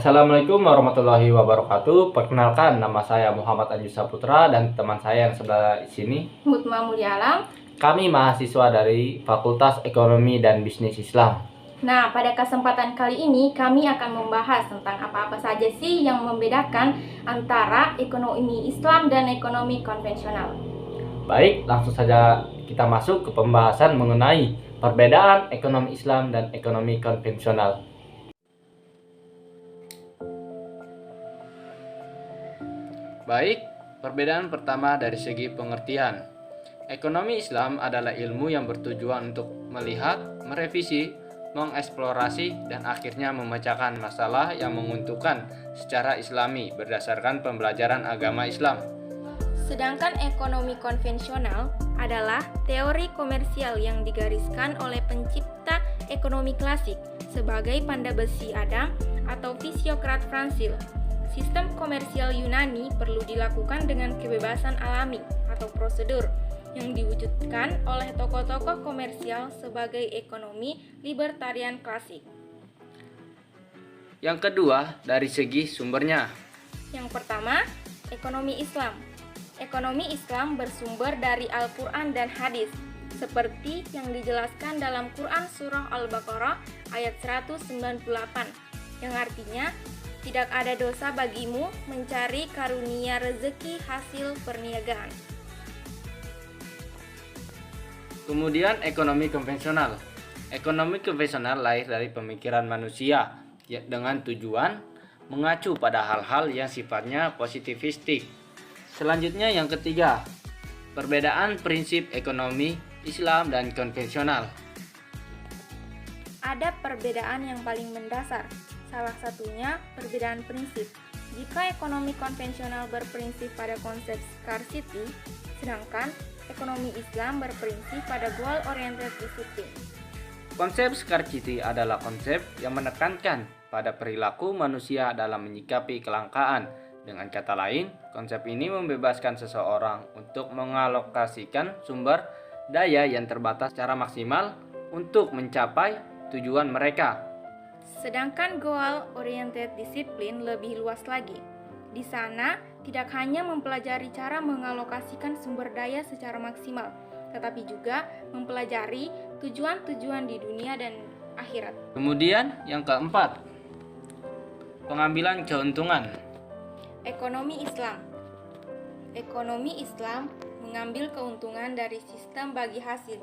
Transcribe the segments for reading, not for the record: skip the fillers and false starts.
Assalamualaikum warahmatullahi wabarakatuh. Perkenalkan, nama saya Muhammad Anjus Saputra dan teman saya yang sebelah sini, Mutma Mulia Alam. Kami mahasiswa dari Fakultas Ekonomi dan Bisnis Islam. Nah, pada kesempatan kali ini kami akan membahas tentang apa-apa saja sih yang membedakan antara ekonomi Islam dan ekonomi konvensional. Baik, langsung saja kita masuk ke pembahasan mengenai perbedaan ekonomi Islam dan ekonomi konvensional. Baik, perbedaan pertama dari segi pengertian. Ekonomi Islam adalah ilmu yang bertujuan untuk melihat, merevisi, mengeksplorasi, dan akhirnya memecahkan masalah yang menguntungkan secara islami berdasarkan pembelajaran agama Islam. Sedangkan ekonomi konvensional adalah teori komersial yang digariskan oleh pencipta ekonomi klasik sebagai Pandabesi Adam atau Fisiokrat Pransil. Sistem komersial Yunani perlu dilakukan dengan kebebasan alami atau prosedur yang diwujudkan oleh tokoh-tokoh komersial sebagai ekonomi libertarian klasik. Yang kedua, dari segi sumbernya. Yang pertama, ekonomi Islam. Ekonomi Islam bersumber dari Al-Quran dan hadis, seperti yang dijelaskan dalam Quran Surah Al-Baqarah ayat 198, yang artinya, tidak ada dosa bagimu mencari karunia rezeki hasil perniagaan. Kemudian ekonomi konvensional. Ekonomi konvensional lahir dari pemikiran manusia dengan tujuan mengacu pada hal-hal yang sifatnya positivistik. Selanjutnya yang ketiga, perbedaan prinsip ekonomi Islam dan konvensional. Ada perbedaan yang paling mendasar. Salah satunya perbedaan prinsip. Jika ekonomi konvensional berprinsip pada konsep scarcity, sedangkan ekonomi Islam berprinsip pada goal-oriented discipline. Konsep scarcity adalah konsep yang menekankan pada perilaku manusia dalam menyikapi kelangkaan. Dengan kata lain, konsep ini membebaskan seseorang untuk mengalokasikan sumber daya yang terbatas secara maksimal untuk mencapai tujuan mereka. Sedangkan goal-oriented discipline lebih luas lagi. Di sana, tidak hanya mempelajari cara mengalokasikan sumber daya secara maksimal, tetapi juga mempelajari tujuan-tujuan di dunia dan akhirat. Kemudian yang keempat, pengambilan keuntungan. Ekonomi Islam. Ekonomi Islam mengambil keuntungan dari sistem bagi hasil.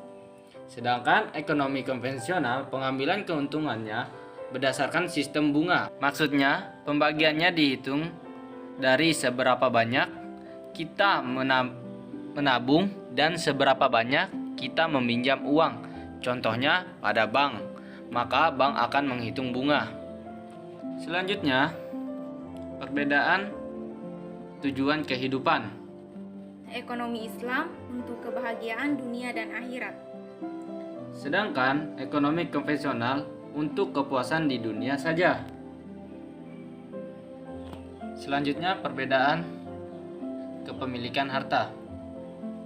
Sedangkan ekonomi konvensional pengambilan keuntungannya berdasarkan sistem bunga. Maksudnya, pembagiannya dihitung dari seberapa banyak kita menabung dan seberapa banyak kita meminjam uang. Contohnya pada bank, maka bank akan menghitung bunga. Selanjutnya, perbedaan tujuan kehidupan. Ekonomi Islam untuk kebahagiaan dunia dan akhirat. Sedangkan ekonomi konvensional untuk kepuasan di dunia saja. Selanjutnya perbedaan kepemilikan harta.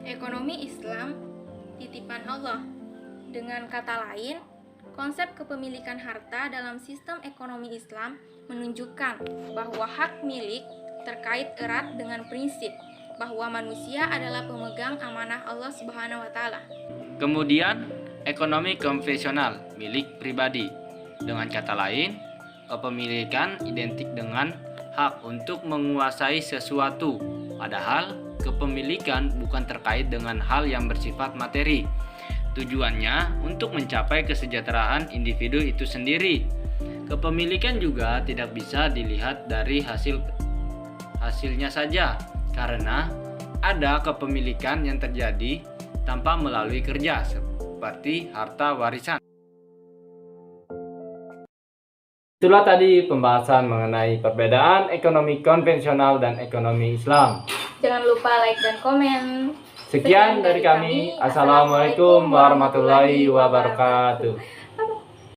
Ekonomi Islam titipan Allah. Dengan kata lain, konsep kepemilikan harta dalam sistem ekonomi Islam menunjukkan bahwa hak milik terkait erat dengan prinsip bahwa manusia adalah pemegang amanah Allah Subhanahu wa taala. Kemudian ekonomi konvensional milik pribadi. Dengan kata lain, kepemilikan identik dengan hak untuk menguasai sesuatu, padahal kepemilikan bukan terkait dengan hal yang bersifat materi. Tujuannya untuk mencapai kesejahteraan individu itu sendiri. Kepemilikan juga tidak bisa dilihat dari hasilnya saja, karena ada kepemilikan yang terjadi tanpa melalui kerja, seperti harta warisan. Itulah tadi pembahasan mengenai perbedaan ekonomi konvensional dan ekonomi Islam. Jangan lupa like dan komen. Sekian dari kami. Assalamualaikum warahmatullahi wabarakatuh.